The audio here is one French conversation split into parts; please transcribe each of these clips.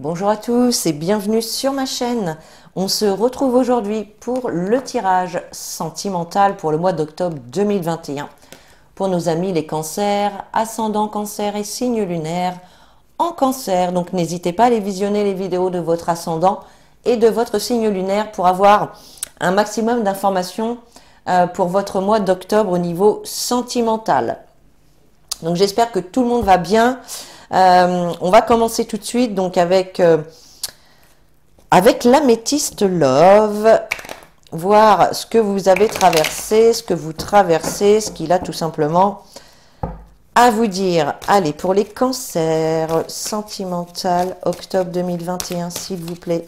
Bonjour à tous et bienvenue sur ma chaîne. On se retrouve aujourd'hui pour le tirage sentimental pour le mois d'octobre 2021. Pour nos amis les cancers, ascendant cancer et signes lunaires en cancer. Donc n'hésitez pas à aller visionner les vidéos de votre ascendant et de votre signe lunaire pour avoir un maximum d'informations pour votre mois d'octobre au niveau sentimental. Donc j'espère que tout le monde va bien. On va commencer tout de suite donc avec l'améthyste Love, voir ce que vous avez traversé, ce que vous traversez, ce qu'il a tout simplement à vous dire. Allez, pour les cancers sentimental, octobre 2021, s'il vous plaît.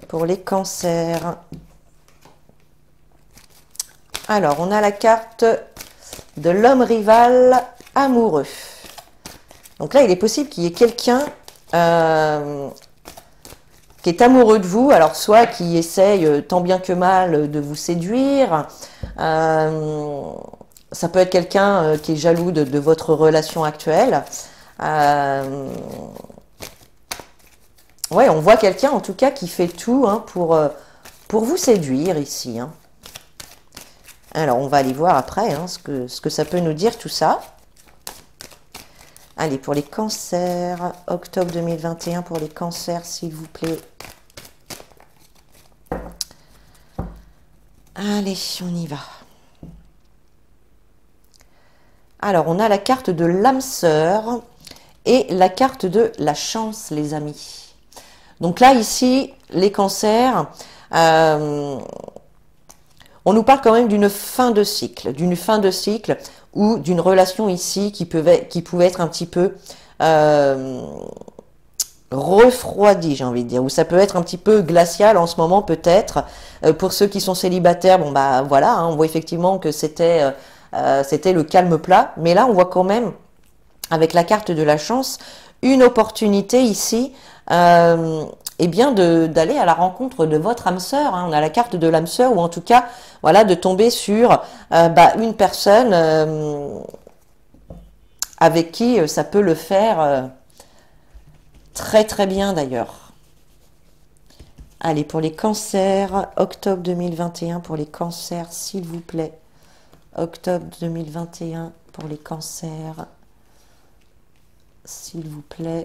Pour les cancers. Alors, on a la carte de l'homme rival amoureux. Donc là, il est possible qu'il y ait quelqu'un qui est amoureux de vous, alors soit qui essaye tant bien que mal de vous séduire, ça peut être quelqu'un qui est jaloux de votre relation actuelle. Ouais, on voit quelqu'un en tout cas qui fait tout pour vous séduire ici. Alors, on va aller voir après ce que ça peut nous dire tout ça. Allez, pour les cancers, octobre 2021, pour les cancers, s'il vous plaît. Allez, on y va. Alors, on a la carte de l'âme sœur et la carte de la chance, les amis. Donc là, ici, les cancers, on nous parle quand même d'une fin de cycle, ou d'une relation ici qui pouvait être un petit peu refroidie, j'ai envie de dire, ou ça peut être un petit peu glacial en ce moment peut-être. Pour ceux qui sont célibataires, bon bah voilà, on voit effectivement que c'était le calme plat, mais là on voit quand même, avec la carte de la chance, une opportunité ici, et bien d'aller à la rencontre de votre âme sœur. On a la carte de l'âme sœur, ou en tout cas, voilà, de tomber sur une personne avec qui ça peut le faire très très bien d'ailleurs. Allez, pour les cancers, octobre 2021, pour les cancers, s'il vous plaît. Octobre 2021, pour les cancers, s'il vous plaît.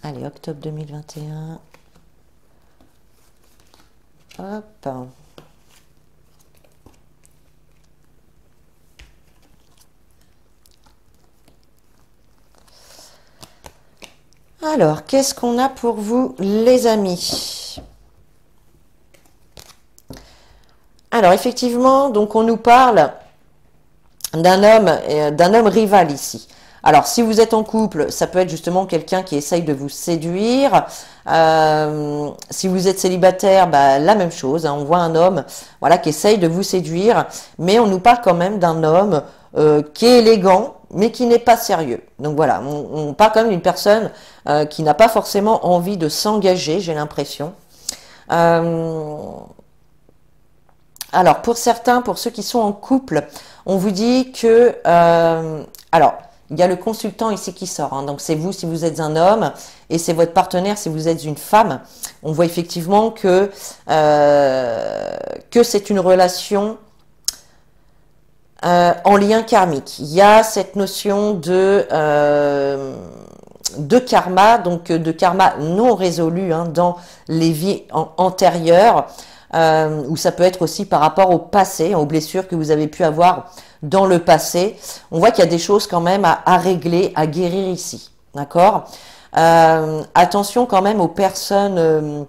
Allez, octobre 2021. Hop. Alors, qu'est-ce qu'on a pour vous, les amis? Alors, effectivement, donc on nous parle d'un homme rival ici. Alors, si vous êtes en couple, ça peut être justement quelqu'un qui essaye de vous séduire. Si vous êtes célibataire, la même chose. On voit un homme, voilà, qui essaye de vous séduire, mais on nous parle quand même d'un homme qui est élégant, mais qui n'est pas sérieux. Donc voilà, on parle quand même d'une personne qui n'a pas forcément envie de s'engager, j'ai l'impression. Alors, pour certains, pour ceux qui sont en couple, on vous dit que... alors, il y a le consultant ici qui sort. Donc, c'est vous si vous êtes un homme et c'est votre partenaire si vous êtes une femme. On voit effectivement que c'est une relation en lien karmique. Il y a cette notion de karma, donc de karma non résolu dans les vies antérieures. Ou ça peut être aussi par rapport au passé, aux blessures que vous avez pu avoir dans le passé. On voit qu'il y a des choses quand même à régler, à guérir ici. D'accord? Attention quand même aux personnes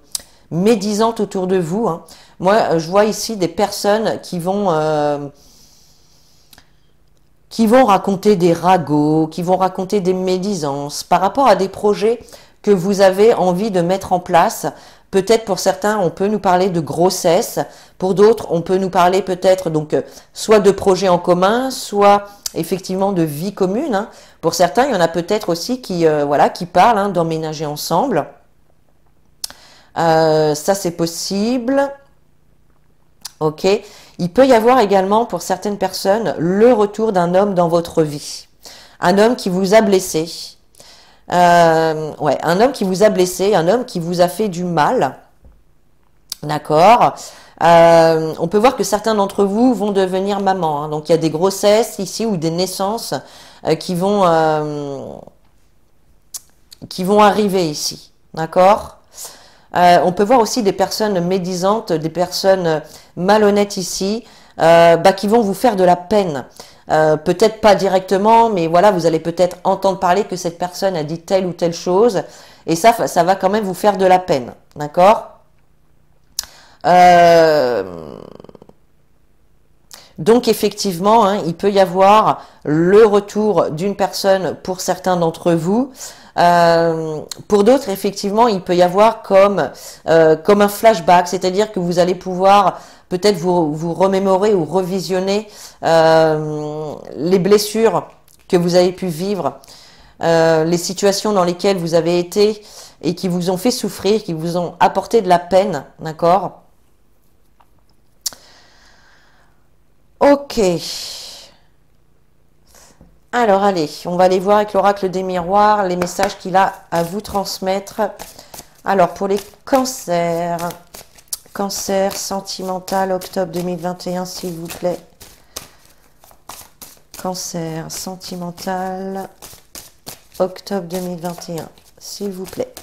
médisantes autour de vous. Moi, je vois ici des personnes qui vont raconter des ragots, qui vont raconter des médisances par rapport à des projets que vous avez envie de mettre en place. Peut-être pour certains, on peut nous parler de grossesse. Pour d'autres, on peut nous parler peut-être donc soit de projets en commun, soit effectivement de vie commune. Pour certains, il y en a peut-être aussi qui parlent d'emménager ensemble. Ça, c'est possible. Ok. Il peut y avoir également pour certaines personnes le retour d'un homme dans votre vie. Un homme qui vous a blessé. Ouais, un homme qui vous a blessé, un homme qui vous a fait du mal. D'accord. On peut voir que certains d'entre vous vont devenir maman, hein. Donc il y a des grossesses ici ou des naissances qui vont arriver ici. D'accord. On peut voir aussi des personnes médisantes, des personnes malhonnêtes ici, qui vont vous faire de la peine. Peut-être pas directement, mais voilà, vous allez peut-être entendre parler que cette personne a dit telle ou telle chose, et ça va quand même vous faire de la peine. D'accord. Donc effectivement, hein, il peut y avoir le retour d'une personne pour certains d'entre vous. Pour d'autres, effectivement, il peut y avoir comme un flashback, c'est-à-dire que vous allez pouvoir peut-être vous remémorer ou revisionner les blessures que vous avez pu vivre, les situations dans lesquelles vous avez été et qui vous ont fait souffrir, qui vous ont apporté de la peine, d'accord? Ok. Alors allez, on va aller voir avec l'oracle des miroirs les messages qu'il a à vous transmettre. Alors pour les cancers, cancer sentimental octobre 2021 s'il vous plaît. Cancer sentimental octobre 2021 s'il vous plaît.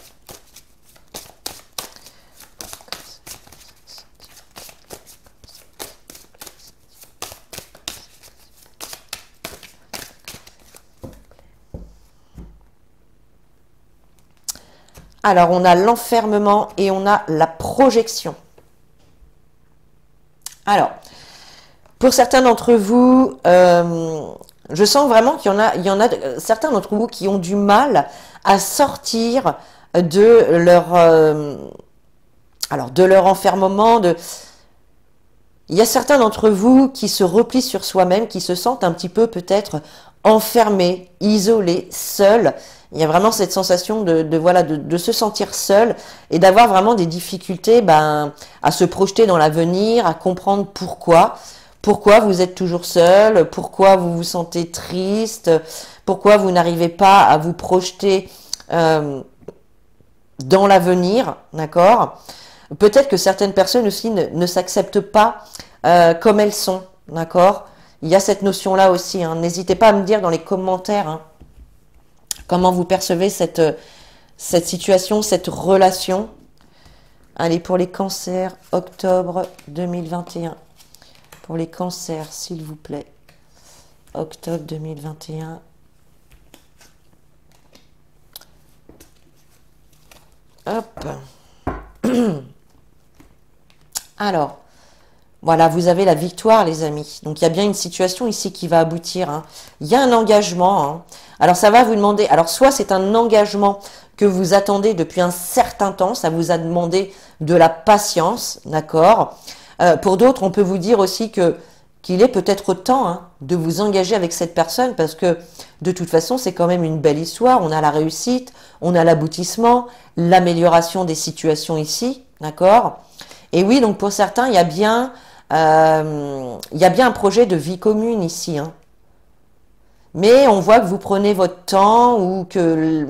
Alors, on a l'enfermement et on a la projection. Alors, pour certains d'entre vous, je sens vraiment qu'il y en a certains d'entre vous qui ont du mal à sortir de leur enfermement. Il y a certains d'entre vous qui se replient sur soi-même, qui se sentent un petit peu peut-être enfermés, isolés, seuls. Il y a vraiment cette sensation de se sentir seul et d'avoir vraiment des difficultés à se projeter dans l'avenir, à comprendre pourquoi vous êtes toujours seul, pourquoi vous vous sentez triste, pourquoi vous n'arrivez pas à vous projeter dans l'avenir, d'accord? Peut-être que certaines personnes aussi ne s'acceptent pas comme elles sont, d'accord? Il y a cette notion-là aussi, hein. N'hésitez pas à me dire dans les commentaires, hein, comment vous percevez cette situation, cette relation. Allez, pour les cancers, octobre 2021. Pour les cancers, s'il vous plaît. Octobre 2021. Hop. Alors, voilà, vous avez la victoire, les amis. Donc, il y a bien une situation ici qui va aboutir, hein. Il y a un engagement, hein. Alors, ça va vous demander... Alors, soit c'est un engagement que vous attendez depuis un certain temps. Ça vous a demandé de la patience, d'accord? Pour d'autres, on peut vous dire aussi qu'il est peut-être temps, hein, de vous engager avec cette personne parce que, de toute façon, c'est quand même une belle histoire. On a la réussite, on a l'aboutissement, l'amélioration des situations ici, d'accord? Et oui, donc pour certains, il y a bien un projet de vie commune ici, hein. Mais on voit que vous prenez votre temps ou que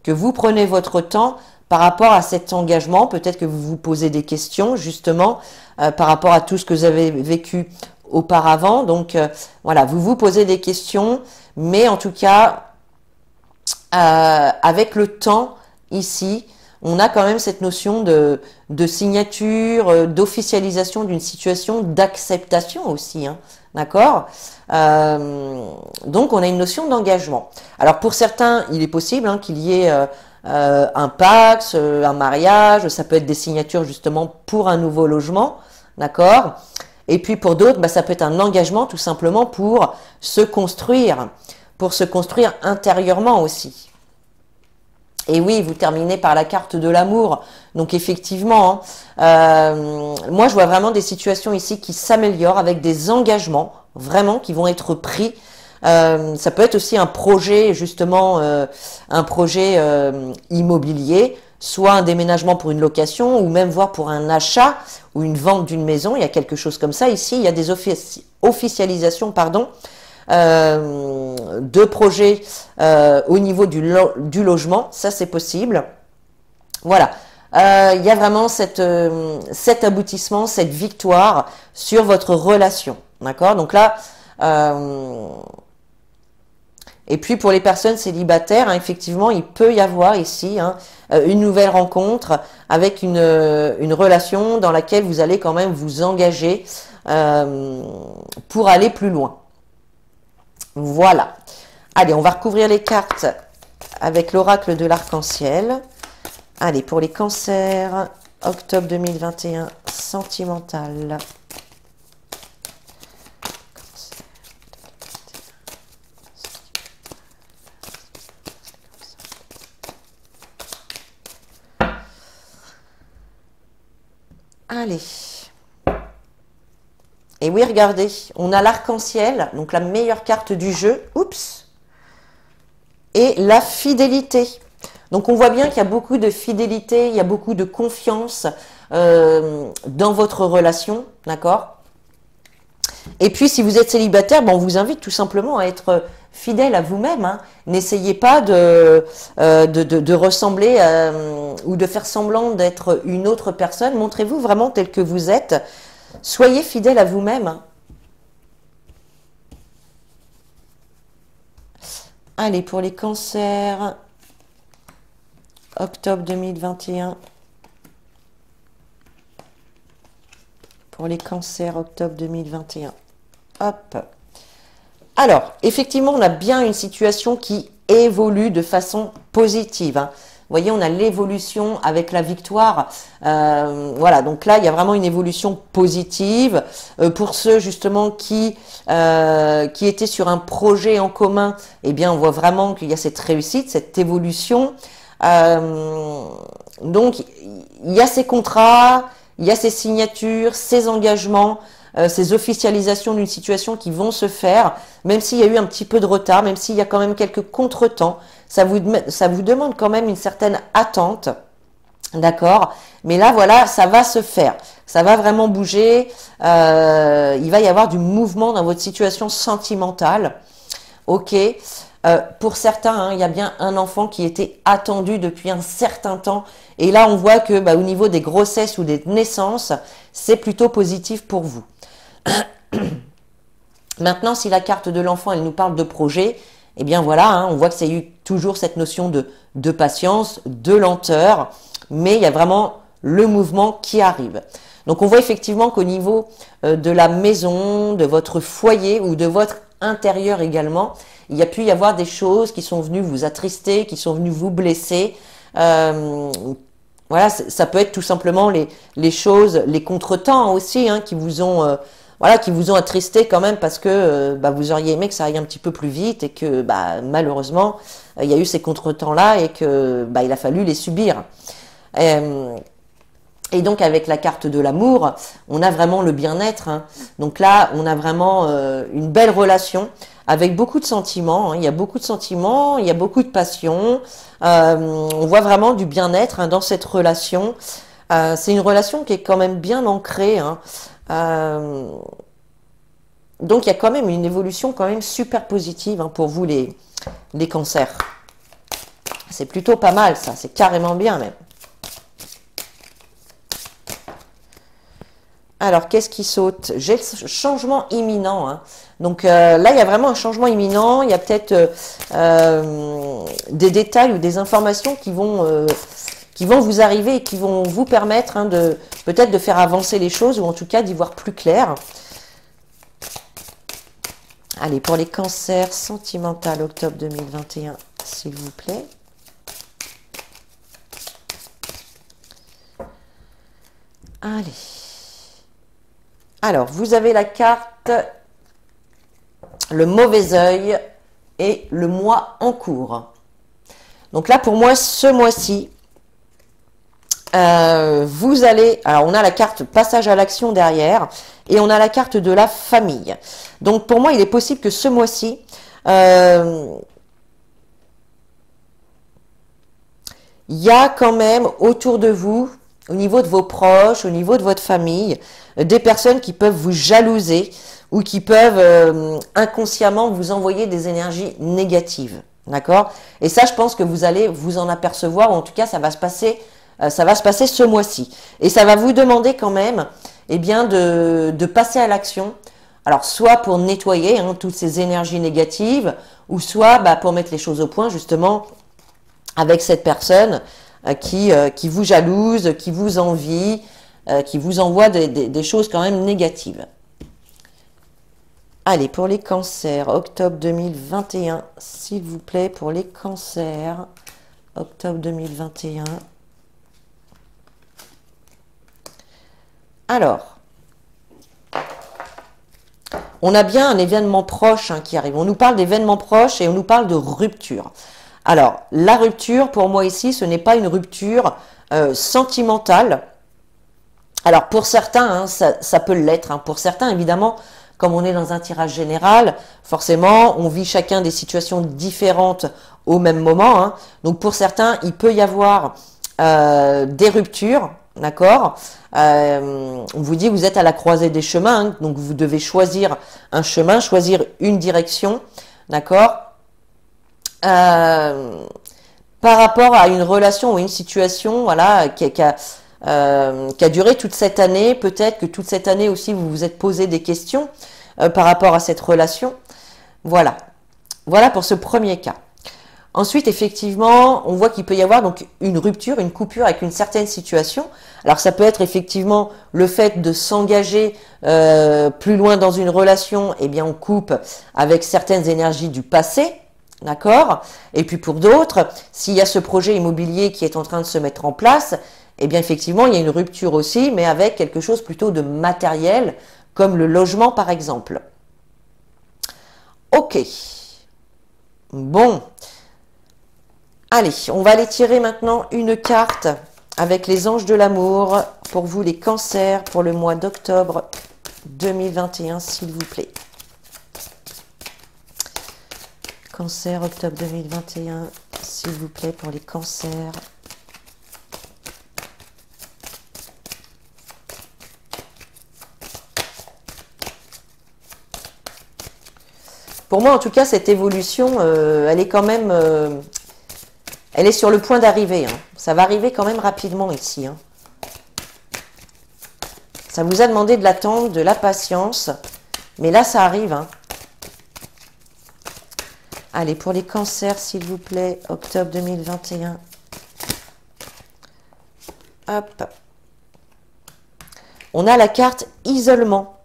vous prenez votre temps par rapport à cet engagement. Peut-être que vous vous posez des questions justement par rapport à tout ce que vous avez vécu auparavant. Donc voilà, vous vous posez des questions, mais en tout cas, avec le temps ici, on a quand même cette notion de signature, d'officialisation d'une situation, d'acceptation aussi, hein, d'accord? Donc, on a une notion d'engagement. Alors, pour certains, il est possible, hein, qu'il y ait un Pacs, un mariage, ça peut être des signatures justement pour un nouveau logement, d'accord? Et puis, pour d'autres, ça peut être un engagement tout simplement pour se construire intérieurement aussi. Et oui, vous terminez par la carte de l'amour. Donc effectivement, hein, moi je vois vraiment des situations ici qui s'améliorent avec des engagements vraiment qui vont être pris. Ça peut être aussi un projet justement, un projet immobilier, soit un déménagement pour une location ou même voire pour un achat ou une vente d'une maison. Il y a quelque chose comme ça ici. Il y a des officialisations, pardon, de projets au niveau du logement, ça c'est possible. Voilà, il y a vraiment cet aboutissement, cette victoire sur votre relation, d'accord? Donc là, et puis pour les personnes célibataires, hein, effectivement, il peut y avoir ici une nouvelle rencontre avec une relation dans laquelle vous allez quand même vous engager pour aller plus loin. Voilà. Allez, on va recouvrir les cartes avec l'oracle de l'arc-en-ciel. Allez, pour les cancers, octobre 2021, sentimental. Allez. Et oui, regardez, on a l'arc-en-ciel, donc la meilleure carte du jeu. Oups. Et la fidélité. Donc on voit bien qu'il y a beaucoup de fidélité, il y a beaucoup de confiance dans votre relation, d'accord? Et puis si vous êtes célibataire, on vous invite tout simplement à être fidèle à vous-même. Hein. N'essayez pas de ressembler ou de faire semblant d'être une autre personne. Montrez-vous vraiment tel que vous êtes. Soyez fidèle à vous-même. Allez, pour les cancers, octobre 2021. Pour les cancers, octobre 2021. Hop. Alors, effectivement, on a bien une situation qui évolue de façon positive. Hein. Vous voyez, on a l'évolution avec la victoire. Voilà, donc là, il y a vraiment une évolution positive. Pour ceux, justement, qui étaient sur un projet en commun, eh bien, on voit vraiment qu'il y a cette réussite, cette évolution. Donc, il y a ces contrats, il y a ces signatures, ces engagements, ces officialisations d'une situation qui vont se faire, même s'il y a eu un petit peu de retard, même s'il y a quand même quelques contretemps, ça vous demande quand même une certaine attente, d'accord? Mais là, voilà, ça va se faire, ça va vraiment bouger, il va y avoir du mouvement dans votre situation sentimentale, ok? Pour certains, hein, il y a bien un enfant qui était attendu depuis un certain temps, et là, on voit que au niveau des grossesses ou des naissances, c'est plutôt positif pour vous. Maintenant, si la carte de l'enfant, elle nous parle de projet, eh bien voilà, hein, on voit que c'est eu toujours cette notion de patience, de lenteur, mais il y a vraiment le mouvement qui arrive. Donc on voit effectivement qu'au niveau de la maison, de votre foyer ou de votre intérieur également, il y a pu y avoir des choses qui sont venues vous attrister, qui sont venues vous blesser. Voilà, ça peut être tout simplement les choses, les contretemps aussi, hein, qui vous ont attristé quand même parce que vous auriez aimé que ça aille un petit peu plus vite et que malheureusement il y a eu ces contretemps-là et que il a fallu les subir. Et donc avec la carte de l'amour, on a vraiment le bien-être. Hein. Donc là, on a vraiment une belle relation avec beaucoup de sentiments. Hein. Il y a beaucoup de sentiments, il y a beaucoup de passion. On voit vraiment du bien-être hein, dans cette relation. C'est une relation qui est quand même bien ancrée. Hein. Donc il y a quand même une évolution quand même super positive hein, pour vous les cancers. C'est plutôt pas mal ça, c'est carrément bien même. Alors, qu'est-ce qui saute? J'ai le changement imminent. Hein. Donc là, il y a vraiment un changement imminent. Il y a peut-être des détails ou des informations qui vont vous arriver et qui vont vous permettre hein, peut-être de faire avancer les choses ou en tout cas d'y voir plus clair. Allez, pour les cancers, sentimental, octobre 2021, s'il vous plaît. Allez. Alors, vous avez la carte, le mauvais œil et le mois en cours. Donc là, pour moi, ce mois-ci, vous allez... Alors, on a la carte passage à l'action derrière et on a la carte de la famille. Donc, pour moi, il est possible que ce mois-ci, il y a quand même autour de vous, au niveau de vos proches, au niveau de votre famille, des personnes qui peuvent vous jalouser ou qui peuvent inconsciemment vous envoyer des énergies négatives. D'accord? Et ça, je pense que vous allez vous en apercevoir, ou en tout cas, ça va se passer ce mois-ci. Et ça va vous demander quand même, eh bien, de passer à l'action. Alors, soit pour nettoyer toutes ces énergies négatives, ou soit pour mettre les choses au point, justement, avec cette personne qui vous jalouse, qui vous envie, qui vous envoie des choses quand même négatives. Allez, pour les cancers, octobre 2021, s'il vous plaît, pour les cancers, octobre 2021. Alors, on a bien un événement proche qui arrive. On nous parle d'événements proches et on nous parle de rupture. Alors, la rupture, pour moi ici, ce n'est pas une rupture sentimentale. Alors, pour certains, ça peut l'être. Pour certains, évidemment, comme on est dans un tirage général, forcément, on vit chacun des situations différentes au même moment. Donc, pour certains, il peut y avoir des ruptures, d'accord. On vous dit, vous êtes à la croisée des chemins, donc vous devez choisir un chemin, choisir une direction, d'accord. Par rapport à une relation ou une situation, voilà, qui a duré toute cette année, peut-être que toute cette année aussi vous vous êtes posé des questions par rapport à cette relation. Voilà. Voilà pour ce premier cas. Ensuite, effectivement, on voit qu'il peut y avoir donc une rupture, une coupure avec une certaine situation. Alors ça peut être effectivement le fait de s'engager plus loin dans une relation, eh bien on coupe avec certaines énergies du passé. D'accord? Et puis pour d'autres, s'il y a ce projet immobilier qui est en train de se mettre en place, eh bien effectivement, il y a une rupture aussi, mais avec quelque chose plutôt de matériel, comme le logement par exemple. Ok. Bon. Allez, on va aller tirer maintenant une carte avec les anges de l'amour pour vous les cancers pour le mois d'octobre 2021, s'il vous plaît. Cancer, octobre 2021, s'il vous plaît, pour les cancers. Pour moi, en tout cas, cette évolution, elle est quand même... elle est sur le point d'arriver. Ça va arriver quand même rapidement ici. Ça vous a demandé de l'attendre, de la patience. Mais là, ça arrive. Allez, pour les cancers, s'il vous plaît, octobre 2021. Hop. On a la carte isolement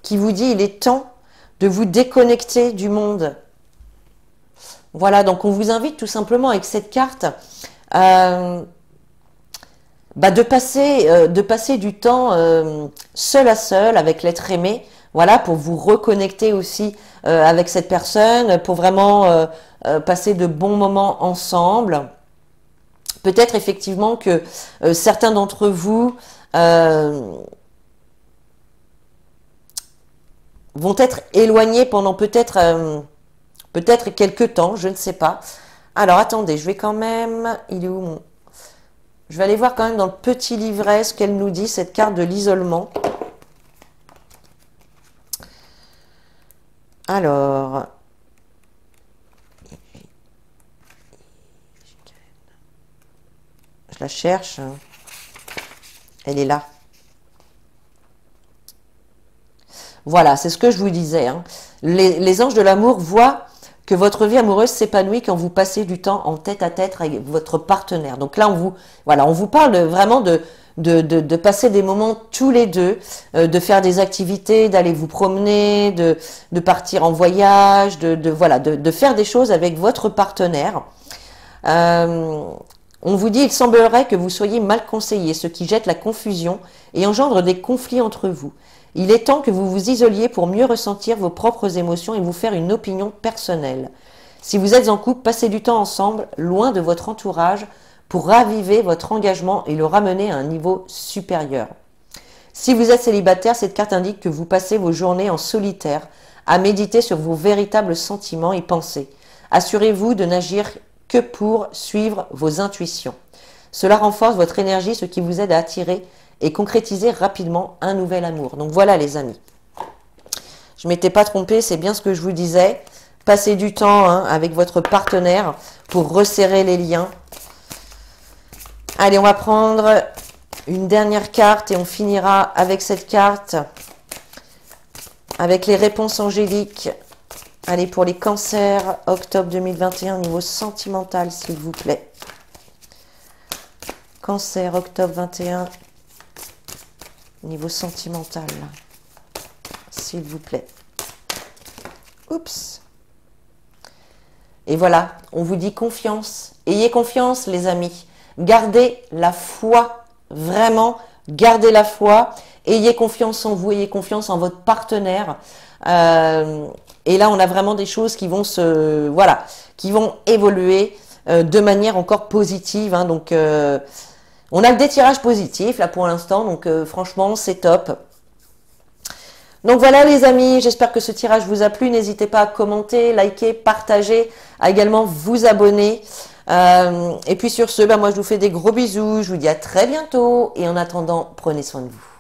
qui vous dit il est temps de vous déconnecter du monde. Voilà, donc on vous invite tout simplement avec cette carte de passer du temps seul à seul avec l'être aimé. Voilà, pour vous reconnecter aussi avec cette personne, pour vraiment passer de bons moments ensemble. Peut-être effectivement que certains d'entre vous vont être éloignés pendant peut-être quelques temps, je ne sais pas. Alors attendez, je vais quand même... Il est où mon... Je vais aller voir quand même dans le petit livret ce qu'elle nous dit, cette carte de l'isolement. Alors, je la cherche. Elle est là. Voilà, c'est ce que je vous disais. Les anges de l'amour voient que votre vie amoureuse s'épanouit quand vous passez du temps en tête-à-tête avec votre partenaire. Donc là, on vous parle vraiment de passer des moments tous les deux, de faire des activités, d'aller vous promener, de partir en voyage, de faire des choses avec votre partenaire. On vous dit, il semblerait que vous soyez mal conseillé, ce qui jette la confusion et engendre des conflits entre vous. Il est temps que vous vous isoliez pour mieux ressentir vos propres émotions et vous faire une opinion personnelle. Si vous êtes en couple, passez du temps ensemble, loin de votre entourage, pour raviver votre engagement et le ramener à un niveau supérieur. Si vous êtes célibataire, cette carte indique que vous passez vos journées en solitaire, à méditer sur vos véritables sentiments et pensées. Assurez-vous de n'agir que pour suivre vos intuitions. Cela renforce votre énergie, ce qui vous aide à attirer et concrétiser rapidement un nouvel amour. Donc voilà les amis. Je m'étais pas trompée, c'est bien ce que je vous disais. Passez du temps hein, avec votre partenaire pour resserrer les liens. Allez, on va prendre une dernière carte et on finira avec cette carte. Avec les réponses angéliques. Allez, pour les cancers, octobre 2021, niveau sentimental, s'il vous plaît. Cancer, octobre 21, niveau sentimental, s'il vous plaît. Oups. Et voilà, on vous dit confiance. Ayez confiance, les amis. Gardez la foi, vraiment, gardez la foi. Ayez confiance en vous, ayez confiance en votre partenaire. Et là, on a vraiment des choses qui vont voilà, qui vont évoluer de manière encore positive. Hein, donc, on a le détirage positif là pour l'instant. Donc, franchement, c'est top. Donc voilà les amis, j'espère que ce tirage vous a plu. N'hésitez pas à commenter, liker, partager, à également vous abonner. Et puis sur ce, moi je vous fais des gros bisous. Je vous dis à très bientôt. Et en attendant, prenez soin de vous.